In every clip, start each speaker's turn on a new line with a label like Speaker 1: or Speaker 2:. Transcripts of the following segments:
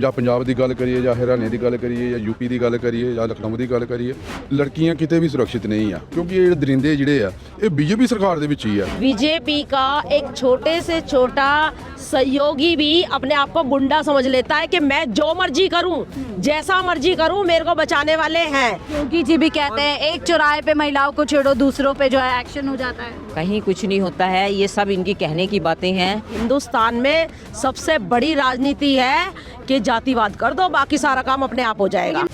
Speaker 1: ਜਾਂ ਪੰਜਾਬ ਦੀ ਗੱਲ ਕਰੀਏ ਜਾਂ ਹਰਿਆਣੇ ਦੀ ਗੱਲ ਕਰੀਏ ਜਾਂ यूपी ਦੀ ਗੱਲ ਕਰੀਏ ਜਾਂ ਲਖਨਊ ਦੀ ਗੱਲ ਕਰੀਏ, ਲੜਕੀਆਂ ਕਿਤੇ ਵੀ ਸੁਰੱਖਿਅਤ नहीं ਆ क्योंकि ये दरिंदे ਜਿਹੜੇ ਆ ਇਹ बीजेपी सरकार ਦੇ ਵਿੱਚ ਹੀ ਆ।
Speaker 2: बीजेपी का एक छोटे से छोटा सहयोगी भी अपने आप को गुंडा समझ लेता है कि मैं जो मर्जी करूं, जैसा मर्जी करूं, मेरे को बचाने वाले हैं।
Speaker 3: योगी जी भी कहते हैं एक चौराहे पे महिलाओं को छेड़ो, दूसरों पे जो है एक्शन हो जाता है।
Speaker 2: कहीं कुछ नहीं होता है, ये सब इनकी कहने की बातें हैं। हिंदुस्तान में सबसे बड़ी राजनीति है कि जातिवाद कर दो, बाकी सारा काम अपने आप हो जाएगा।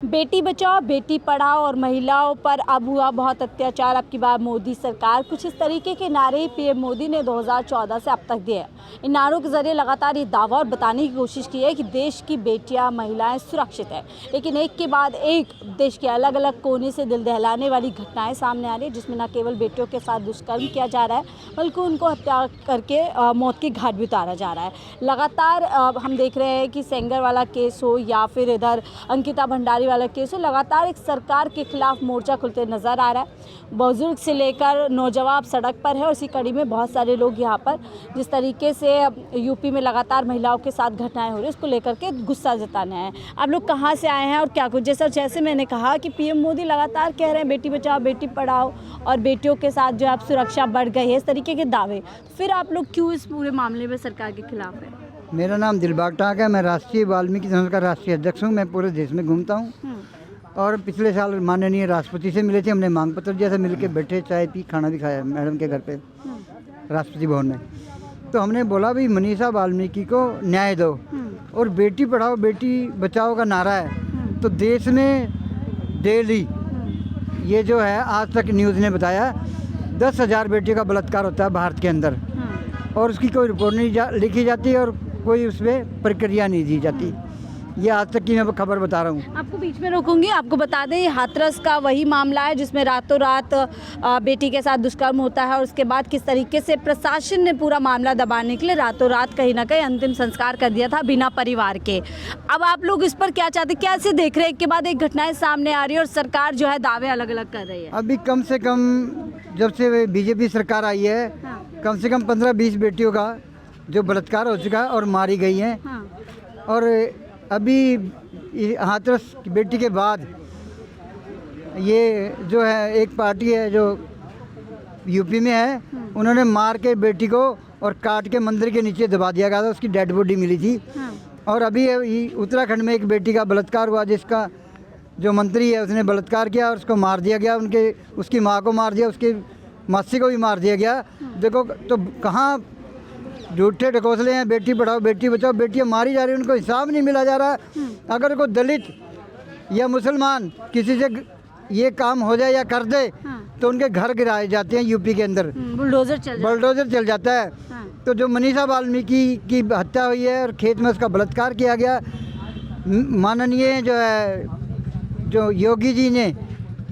Speaker 3: बेटी बचाओ बेटी पढ़ाओ और महिलाओं पर अब हुआ बहुत अत्याचार। अब की बार मोदी सरकार कुछ इस तरीके के नारे पीएम मोदी ने 2014 से अब तक दिए हैं। इन नारों के जरिए लगातार ये दावा और बताने की कोशिश की है कि देश की बेटियां महिलाएं सुरक्षित है, लेकिन एक के बाद एक देश के अलग अलग कोने से दिल दहलाने वाली घटनाएं सामने आ रही है, जिसमें न केवल बेटियों के साथ दुष्कर्म किया जा रहा है बल्कि उनको हत्या करके मौत के घाट भी उतारा जा रहा है। लगातार हम देख रहे हैं कि सेंगर वाला केस हो या फिर इधर अंकिता भंडारी वाला केस हो, लगातार एक सरकार के खिलाफ मोर्चा खुलते नजर आ रहा है। बुजुर्ग से लेकर नौजवान सड़क पर है और इसी कड़ी में बहुत सारे लोग यहाँ पर जिस तरीके से यूपी में लगातार महिलाओं के साथ घटनाएं हो रही है उसको लेकर के गुस्सा जताने आए हैं। आप लोग कहाँ से आए हैं और क्या कुछ? जैसे मैंने कहा कि पीएम मोदी लगातार कह रहे हैं बेटी बचाओ बेटी पढ़ाओ और बेटियों के साथ जो है अब सुरक्षा बढ़ गई है, इस तरीके के दावे, फिर आप लोग क्यों इस पूरे मामले में सरकार के खिलाफ है?
Speaker 4: मेरा नाम दिलबाग टाक है। मैं राष्ट्रीय वाल्मीकि संघ का राष्ट्रीय अध्यक्ष हूँ। मैं पूरे देश में घूमता हूँ और पिछले साल माननीय राष्ट्रपति से मिले थे। हमने मांग पत्र जैसे मिल के बैठे, चाय पी, खाना भी खाया मैडम के घर पे राष्ट्रपति भवन में। तो हमने बोला भी मनीषा वाल्मीकि को न्याय दो और बेटी पढ़ाओ बेटी बचाओ का नारा है। तो देश में डेली ये जो है आज तक न्यूज़ ने बताया 10,000 बेटियों का बलात्कार होता है भारत के अंदर और उसकी कोई रिपोर्ट नहीं लिखी जाती और कोई उसमें प्रक्रिया नहीं दी जाती। ये आज तक की मैं खबर बता रहा हूँ।
Speaker 3: आपको बीच में रोकूंगी, आपको बता दें हाथरस का वही मामला है जिसमें रातों रात बेटी के साथ दुष्कर्म होता है और उसके बाद किस तरीके से प्रशासन ने पूरा मामला दबाने के लिए रातों रात कहीं ना कहीं अंतिम संस्कार कर दिया था बिना परिवार के। अब आप लोग इस पर क्या चाहते, क्या ऐसे देख रहे हैं एक के बाद एक घटनाएं सामने आ रही है और सरकार जो है दावे अलग अलग कर रही है?
Speaker 4: अभी कम से कम जब से बीजेपी सरकार आई है कम से कम 15-20 बेटियों का जो बलात्कार हो चुका है और मारी गई हैं। और अभी हाथरस की बेटी के बाद ये जो है एक पार्टी है जो यूपी में है, उन्होंने मार के बेटी को और काट के मंदिर के नीचे दबा दिया गया था, उसकी डेड बॉडी मिली थी। और अभी उत्तराखंड में एक बेटी का बलात्कार हुआ जिसका जो मंत्री है उसने बलात्कार किया और उसको मार दिया गया, उसकी माँ को मार दिया, उसकी मासी को भी मार दिया गया। देखो तो कहाँ झूठे ढकोसले हैं, बेटी पढ़ाओ बेटी बचाओ, बेटियां मारी जा रही हैं, उनको हिसाब नहीं मिला जा रहा। अगर कोई दलित या मुसलमान किसी से ये काम हो जाए या कर दे तो उनके घर गिराए जाते हैं यूपी के अंदर, बुलडोजर चल जाता है। तो जो मनीषा वाल्मीकि की हत्या हुई है और खेत में उसका बलात्कार किया गया, माननीय जो है जो योगी जी ने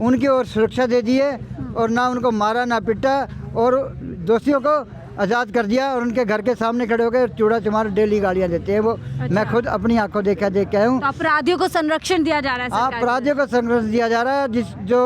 Speaker 4: उनकी ओर सुरक्षा दे दी है और ना उनको मारा ना पिटा और दोषियों को आज़ाद कर दिया और उनके घर के सामने खड़े होकर चूड़ा चमार डेली गालियाँ देते हैं वो। अच्छा। मैं खुद अपनी आंखों देख के आया हूँ।
Speaker 3: तो अपराधियों को संरक्षण दिया जा रहा है सरकार?
Speaker 4: अपराधियों को संरक्षण दिया जा रहा है, जो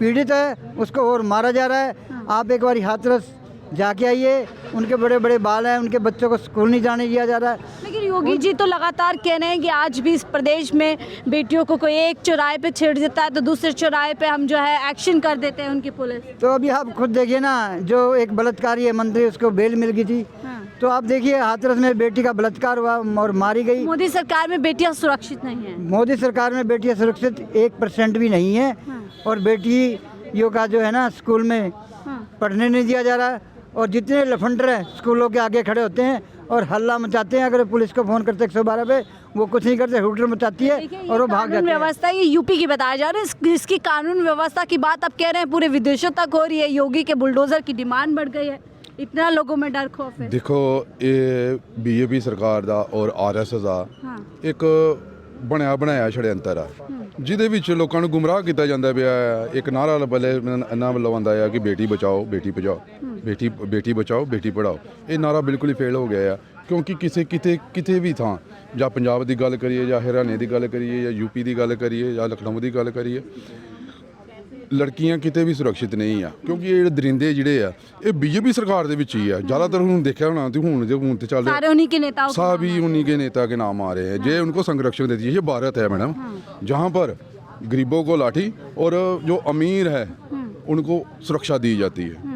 Speaker 4: पीड़ित है उसको और मारा जा रहा है। आप एक बार हाथरस जाके आइए, उनके बड़े बड़े बाल हैं, उनके बच्चों को स्कूल नहीं जाने दिया जा रहा है।
Speaker 3: लेकिन योगी जी तो लगातार कह रहे हैं कि आज भी इस प्रदेश में बेटियों को कोई एक चौराहे पे छेड़ देता है तो दूसरे चौराहे पे हम जो है एक्शन कर देते हैं उनकी पुलिस।
Speaker 4: तो अभी आप खुद देखिए ना, जो एक बलात्कारी है मंत्री उसको बेल मिल गई थी। तो आप देखिए हाथरस में बेटी का बलात्कार हुआ और मारी गई।
Speaker 3: मोदी सरकार में बेटियां सुरक्षित नहीं है।
Speaker 4: मोदी सरकार में बेटियां सुरक्षित 1% भी नहीं है और बेटियों का जो है ना स्कूल में पढ़ने नहीं दिया जा रहा और जितने लफंडर हैं स्कूलों के आगे खड़े होते हैं और हल्ला मचाते हैं। अगर पुलिस को फ़ोन करते 112 पे वो कुछ नहीं करते, हुटर मचाती है और वो भाग जाते हैं।
Speaker 3: व्यवस्था ये यूपी की बताया जा रहा है, इसकी कानून व्यवस्था की बात अब कह रहे हैं पूरे विदेशों तक हो रही है। योगी के बुलडोजर की डिमांड बढ़ गई है, इतना लोगों में डर खौफ है।
Speaker 1: देखो ये बीजेपी सरकार ਦਾ और आरएसएस ਦਾ ਇੱਕ ਬਣਿਆ ਬਣਾਇਆ ਛੜਯੰਤਰ ਆ ਜਿਹਦੇ ਵਿੱਚ ਲੋਕਾਂ ਨੂੰ ਗੁੰਮਰਾਹ ਕੀਤਾ ਜਾਂਦਾ ਪਿਆ। ਇੱਕ ਨਾਰਾ ਬੱਲੇ ਇਹਨਾਂ ਵੱਲੋਂ ਆਉਂਦਾ ਆ ਕਿ ਬੇਟੀ ਬਚਾਓ ਬੇਟੀ ਪੜਾਓ, ਬੇਟੀ ਬਚਾਓ ਬੇਟੀ ਪੜਾਓ। ਇਹ ਨਾਰਾ ਬਿਲਕੁਲ ਹੀ ਫੇਲ ਹੋ ਗਿਆ ਆ ਕਿਉਂਕਿ ਕਿਤੇ ਵੀ ਥਾਂ ਜਾਂ ਪੰਜਾਬ ਦੀ ਗੱਲ ਕਰੀਏ ਜਾਂ ਹਰਿਆਣੇ ਦੀ ਗੱਲ ਕਰੀਏ ਜਾਂ यूपी ਦੀ ਗੱਲ ਕਰੀਏ ਜਾਂ ਲਖਨਊ ਦੀ ਗੱਲ ਕਰੀਏ, ਲੜਕੀਆਂ ਕਿਤੇ ਵੀ ਸੁਰੱਖਿਅਤ ਨਹੀਂ ਆ, ਕਿਉਂਕਿ ਇਹ ਜਿਹੜੇ ਦਰਿੰਦੇ ਜਿਹੜੇ ਆ ਇਹ ਬੀਜੇਪੀ ਸਰਕਾਰ ਦੇ ਵਿੱਚ ਹੀ ਆ ਜ਼ਿਆਦਾतर। ਹੁਣ ਦੇਖਿਆ ਹੋਣਾ ਤੇ ਹੁਣ ਤੇ ਚੱਲ
Speaker 3: सारे उन्हीं के नेताओं को
Speaker 1: सभी उन्हीं के नेता के नाम आ रहे हैं। ये उनको संरक्षण देती है। ये भारत है मैडम, जहाँ पर गरीबों को लाठी और जो अमीर है उनको सुरक्षा दी जाती है।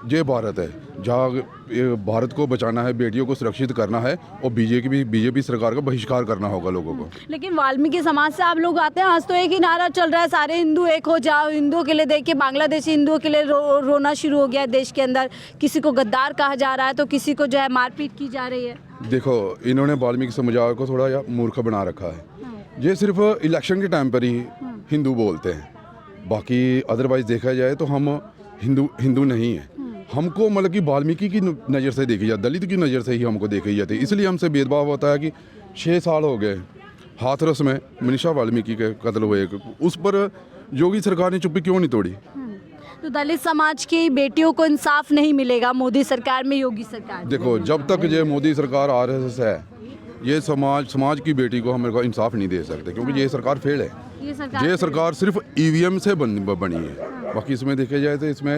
Speaker 1: ये भारत है जहाँ भारत को बचाना है, बेटियों को सुरक्षित करना है और बीजेपी सरकार का बहिष्कार करना होगा लोगों को।
Speaker 3: लेकिन वाल्मीकि समाज से आप लोग आते हैं, आज तो एक ही नारा चल रहा है, सारे हिंदू एक हो जाओ। हिंदुओं के लिए देखिए बांग्लादेशी हिंदुओं के लिए रोना शुरू हो गया है देश के अंदर। किसी को गद्दार कहा जा रहा है तो किसी को जो है मारपीट की जा रही है।
Speaker 1: देखो इन्होंने वाल्मीकि समुदाय को थोड़ा या मूर्ख बना रखा है। ये सिर्फ इलेक्शन के टाइम पर ही हिंदू बोलते हैं, बाकी अदरवाइज देखा जाए तो हम हिंदू नहीं है। हमको मतलब कि वाल्मीकि की नज़र से देखी जाती, दलित की नज़र से ही हमको देखी जाती है। इसलिए हमसे भेदभाव होता है कि 6 साल हो गए हाथरस में मनीषा वाल्मीकि के कत्ल हुए, उस पर योगी सरकार ने चुप्पी क्यों नहीं तोड़ी?
Speaker 3: तो दलित समाज की बेटियों को इंसाफ नहीं मिलेगा मोदी सरकार में, योगी सरकार।
Speaker 1: देखो जब तक ये मोदी सरकार RSS है, ये समाज की बेटी को हमें इंसाफ नहीं दे सकते, क्योंकि ये सरकार फेल है। ये सरकार सिर्फ EVM से बनी है। बाकी इसमें देखा जाए तो इसमें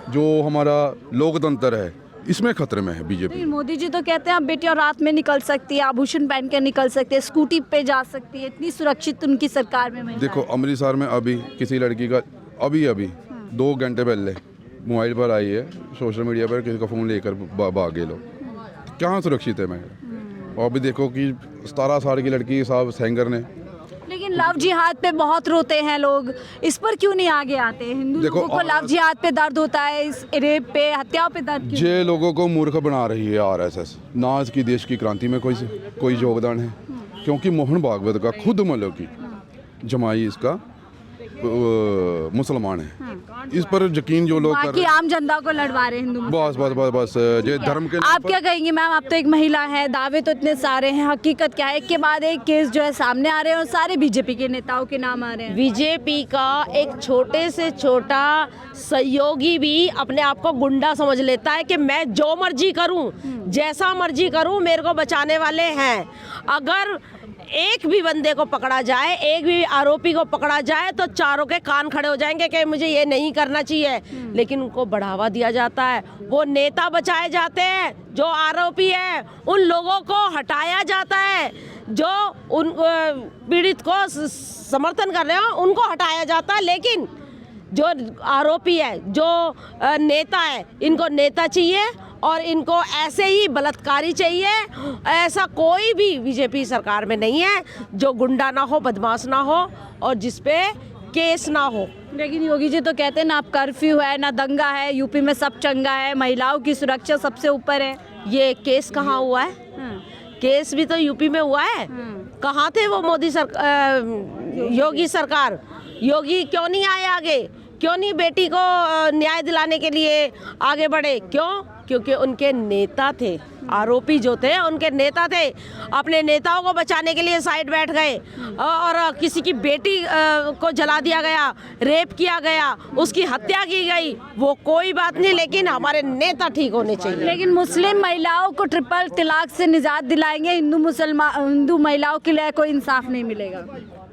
Speaker 1: जो हमारा लोकतंत्र है इसमें खतरे में है बीजेपी।
Speaker 3: मोदी जी तो कहते हैं अब बेटियां रात में निकल सकती है, आभूषण पहन कर निकल सकती है, स्कूटी पे जा सकती है, इतनी सुरक्षित उनकी सरकार में महिलाएं।
Speaker 1: देखो अमृतसर में अभी किसी लड़की का अभी 2 घंटे पहले मोबाइल पर आई है, सोशल मीडिया पर किसी का फ़ोन लेकर भागे लोग। कहाँ सुरक्षित है मैं? और अभी देखो कि 17 साल की लड़की साहब सेंगर ने।
Speaker 3: लेकिन लव जिहाद पे बहुत रोते हैं लोग, इस पर क्यों नहीं आगे आते? हिंदू लोगों को लव जिहाद पे दर्द होता है, इस रेप पे, हत्याओं पे दर्द क्यों?
Speaker 1: ये लोगों को मूर्ख बना रही है RSS। ना इसकी देश की क्रांति में कोई योगदान है, क्योंकि मोहन भागवत का खुद मतलब की जमाई इसका मुसलमान है। इस पर यकीन जो लोग कर
Speaker 3: बाकी आम जनता को लड़वा रहे हैं हिंदू।
Speaker 1: बस ये धर्म के
Speaker 3: आप क्या कहेंगी मैम? आप तो एक महिला है, दावे तो इतने सारे हैं, हकीकत क्या है? एक के बाद एक केस जो है सामने आ रहे हैं और सारे बीजेपी के नेताओं के नाम आ रहे हैं।
Speaker 2: बीजेपी का एक छोटे से छोटा सहयोगी भी अपने आप को गुंडा समझ लेता है कि मैं जो मर्जी करूं, जैसा मर्जी करूं, मेरे को बचाने वाले हैं। अगर एक भी बंदे को पकड़ा जाए, एक भी आरोपी को पकड़ा जाए तो चारों के कान खड़े हो जाएंगे कि मुझे ये नहीं करना चाहिए, लेकिन उनको बढ़ावा दिया जाता है। वो नेता बचाए जाते हैं, जो आरोपी है उन लोगों को हटाया जाता है, जो उन पीड़ित को समर्थन कर रहे हो उनको हटाया जाता है। लेकिन जो आरोपी है, जो नेता है, इनको नेता चाहिए और इनको ऐसे ही बलात्कारी चाहिए। ऐसा कोई भी बीजेपी सरकार में नहीं है जो गुंडा ना हो, बदमाश ना हो और जिस पे केस ना हो।
Speaker 3: लेकिन योगी जी तो कहते हैं ना कर्फ्यू है, ना दंगा है, यूपी में सब चंगा है, महिलाओं की सुरक्षा सबसे ऊपर है।
Speaker 2: ये केस कहाँ हुआ है? केस भी तो यूपी में हुआ है। कहाँ थे वो योगी सरकार? योगी क्यों नहीं आए आगे? क्यों नहीं बेटी को न्याय दिलाने के लिए आगे बढ़े? क्यों? क्योंकि उनके नेता थे, आरोपी जो थे उनके नेता थे। अपने नेताओं को बचाने के लिए साइड बैठ गए और किसी की बेटी को जला दिया गया, रेप किया गया, उसकी हत्या की गई, वो कोई बात नहीं, लेकिन हमारे नेता ठीक होने चाहिए।
Speaker 3: लेकिन मुस्लिम महिलाओं को ट्रिपल तलाक से निजात दिलाएंगे, हिंदू महिलाओं के लिए कोई इंसाफ नहीं मिलेगा।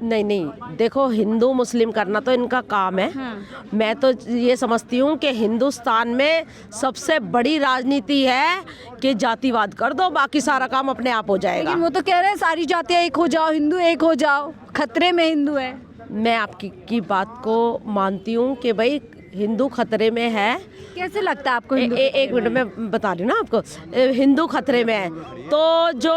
Speaker 2: नहीं, देखो हिंदू मुस्लिम करना तो इनका काम है। मैं तो ये समझती हूँ कि हिंदुस्तान में सबसे बड़ी राजनीति है कि जातिवाद कर दो, बाकी सारा काम अपने आप हो जाएगा।
Speaker 3: लेकिन वो तो कह रहे हैं सारी जातियाँ एक हो जाओ, हिंदू एक हो जाओ, खतरे में हिंदू है।
Speaker 2: मैं आपकी बात को मानती हूँ कि भाई हिंदू खतरे में है।
Speaker 3: कैसे लगता है आपको?
Speaker 2: एक मिनट में बता रही हूँ ना आपको। हिंदू खतरे में है तो जो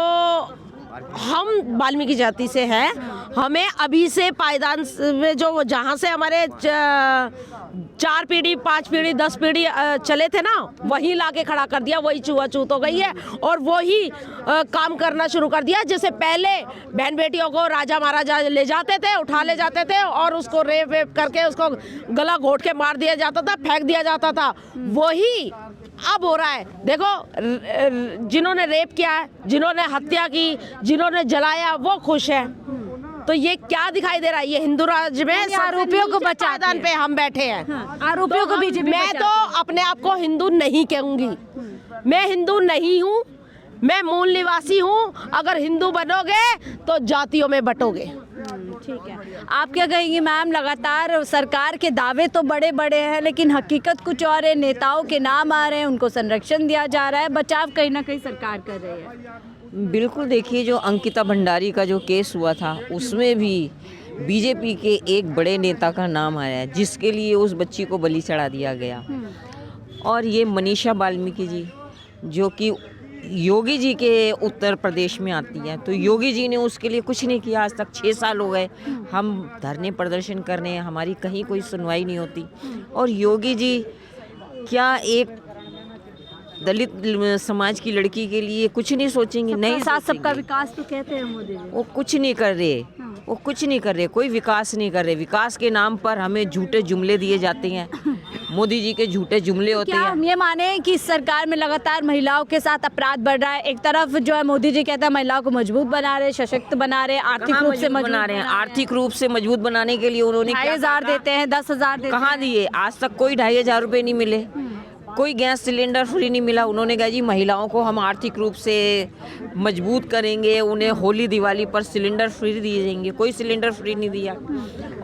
Speaker 2: हम वाल्मीकि जाति से हैं, हमें अभी से पायदान में जो जहाँ से हमारे 4 पीढ़ी 5 पीढ़ी 10 पीढ़ी चले थे ना, वही लाके खड़ा कर दिया, वही छूआछूत हो गई है और वही काम करना शुरू कर दिया। जैसे पहले बहन बेटियों को राजा महाराजा ले जाते थे, उठा ले जाते थे और उसको रेप वेप करके उसको गला घोट के मार दिया जाता था, फेंक दिया जाता था, वही अब हो रहा है। देखो जिन्होंने रेप किया है, जिन्होंने हत्या की, जिन्होंने जलाया, वो खुश है। तो ये क्या दिखाई दे रहा है? ये हिंदू राज्य में
Speaker 3: आरोपियों को
Speaker 2: मैदान पे हम बैठे हैं।
Speaker 3: आरोपियों को बीजेपी
Speaker 2: मैं तो अपने आप को हिंदू नहीं कहूंगी, मैं हिंदू नहीं हूँ, मैं मूल निवासी हूँ। अगर हिंदू बनोगे तो जातियों में बटोगे।
Speaker 3: ठीक है। आप क्या कहेंगी मैम, लगातार सरकार के दावे तो बड़े बड़े हैं लेकिन हकीकत कुछ और है, नेताओं के नाम आ रहे हैं, उनको संरक्षण दिया जा रहा है, बचाव कहीं ना कहीं सरकार कर रही है।
Speaker 5: बिल्कुल, देखिए जो अंकिता भंडारी का जो केस हुआ था उसमें भी बीजेपी के एक बड़े नेता का नाम आया है जिसके लिए उस बच्ची को बलि चढ़ा दिया गया। और ये मनीषा वाल्मीकि जी जो कि योगी जी के उत्तर प्रदेश में आती हैं, तो योगी जी ने उसके लिए कुछ नहीं किया। आज तक 6 साल हो गए हम धरने प्रदर्शन कर रहे हैं, हमारी कहीं कोई सुनवाई नहीं होती। और योगी जी क्या एक दलित समाज की लड़की के लिए कुछ नहीं सोचेंगे? नहीं,
Speaker 3: साथ सबका
Speaker 5: सोचेंगे।
Speaker 3: विकास तो कहते हैं मोदी जी।
Speaker 5: वो कुछ नहीं कर रहे, वो कुछ नहीं कर रहे, कोई विकास नहीं कर रहे। विकास के नाम पर हमें झूठे जुमले दिए जाते हैं, मोदी जी के झूठे जुमले होते
Speaker 3: क्या
Speaker 5: हैं।
Speaker 3: हम ये माने कि इस सरकार में लगातार महिलाओं के साथ अपराध बढ़ रहा है? एक तरफ जो है मोदी जी कहते हैं महिलाओं को मजबूत बना रहे, सशक्त बना रहे, आर्थिक
Speaker 5: कहाँ
Speaker 3: रूप से
Speaker 5: मजबूत बना रहे हैं? आर्थिक रूप से मजबूत बनाने के लिए उन्होंने क्या
Speaker 3: 2,500
Speaker 5: कहा?
Speaker 3: देते हैं, 10,000 देते
Speaker 5: कहाँ
Speaker 3: हैं।
Speaker 5: दिए? आज तक कोई 2,500 रुपये नहीं मिले, कोई गैस सिलेंडर फ्री नहीं मिला। उन्होंने कहा जी महिलाओं को हम आर्थिक रूप से मजबूत करेंगे, उन्हें होली दिवाली पर सिलेंडर फ्री दिए जाएंगे, कोई सिलेंडर फ्री नहीं दिया।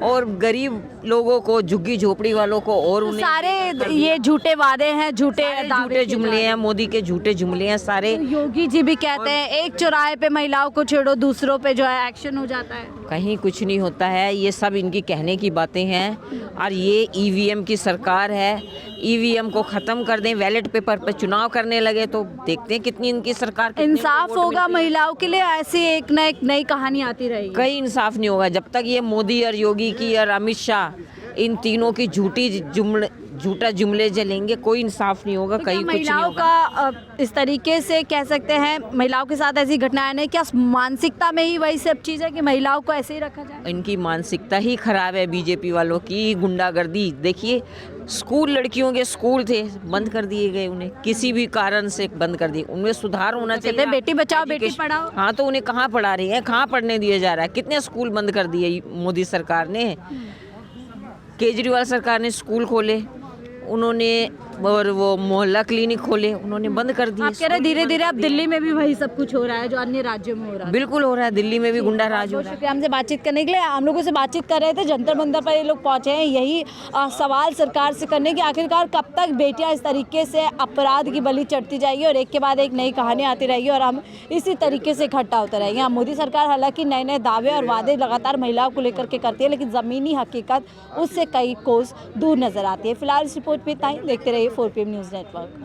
Speaker 5: और गरीब लोगों को, झुग्गी झोपड़ी वालों को और उन्हें
Speaker 3: सारे ये झूठे वादे हैं, झूठे दावे
Speaker 5: झूठे
Speaker 3: किए
Speaker 5: जुमले
Speaker 3: जा रहे
Speaker 5: हैं, मोदी के झूठे जुमले हैं सारे।
Speaker 3: तो योगी जी भी कहते हैं एक चौराहे पे महिलाओं को छेड़ो, दूसरों पे जो है एक्शन हो जाता है।
Speaker 5: कहीं कुछ नहीं होता है, ये सब इनकी कहने की बातें हैं। और ये ईवीएम की सरकार है, ईवीएम को ख़त्म कर दें, बैलेट पेपर पर चुनाव करने लगे तो देखते हैं कितनी इनकी सरकार कितने
Speaker 3: इंसाफ
Speaker 5: वोट
Speaker 3: होगा
Speaker 5: मिलते हैं।
Speaker 3: महिलाओं के लिए, ऐसी एक न एक नई कहानी आती रहेगी।
Speaker 5: कहीं इंसाफ नहीं होगा जब तक ये मोदी और योगी की और अमित शाह इन तीनों की झूठा जुमले जलेंगे, कोई इंसाफ नहीं होगा,
Speaker 3: तो
Speaker 5: कहीं
Speaker 3: क्या
Speaker 5: कुछ नहीं
Speaker 3: महिलाओं
Speaker 5: होगा।
Speaker 3: का इस तरीके से कह सकते हैं महिलाओं के साथ ऐसी घटनाएं नहीं, क्या मानसिकता में ही वही सब चीज़ है कि महिलाओं को ऐसे ही रखा जाए?
Speaker 5: इनकी मानसिकता ही खराब है, बीजेपी वालों की गुंडागर्दी। देखिए स्कूल, लड़कियों के स्कूल थे बंद कर दिए गए, उन्हें किसी भी कारण से बंद कर दिए। उनमें सुधार होना
Speaker 3: कहते
Speaker 5: चाहिए।
Speaker 3: हैं बेटी बचाओ बेटी
Speaker 5: Education-
Speaker 3: पढ़ाओ।
Speaker 5: हाँ, तो उन्हें कहाँ पढ़ा रही है, कहाँ पढ़ने दिया जा रहा है? कितने स्कूल बंद कर दिए मोदी सरकार ने। केजरीवाल सरकार ने स्कूल खोले, उन्होंने, और वो मोहल्ला क्लिनिक खोले, उन्होंने बंद कर दिए।
Speaker 3: आप कह रहे धीरे धीरे अब दिल्ली में भी वही सब कुछ हो रहा है जो अन्य राज्यों में हो रहा है।
Speaker 5: बिल्कुल हो रहा है, दिल्ली में भी गुंडा राज हो
Speaker 3: बहुत
Speaker 5: रहा है।
Speaker 3: शुक्रिया हमसे बातचीत करने के लिए। हम लोगों से बातचीत कर रहे थे, जंतर मंतर पर ये लोग पहुंचे हैं, यही सवाल सरकार से करने की आखिरकार कब तक बेटियां इस तरीके से अपराध की बलि चढ़ती जाएगी और एक के बाद एक नई कहानी आती रहेगी और हम इसी तरीके से इकट्ठा होते रहेंगे। अब मोदी सरकार हालांकि नए नए दावे और वादे लगातार महिलाओं को लेकर के करती है, लेकिन ज़मीनी हकीकत उससे कई कोस दूर नजर आती है। फिलहाल इस रिपोर्ट में इतना ही। देखते रहिए 4PM न्यूज़ नेटवर्क।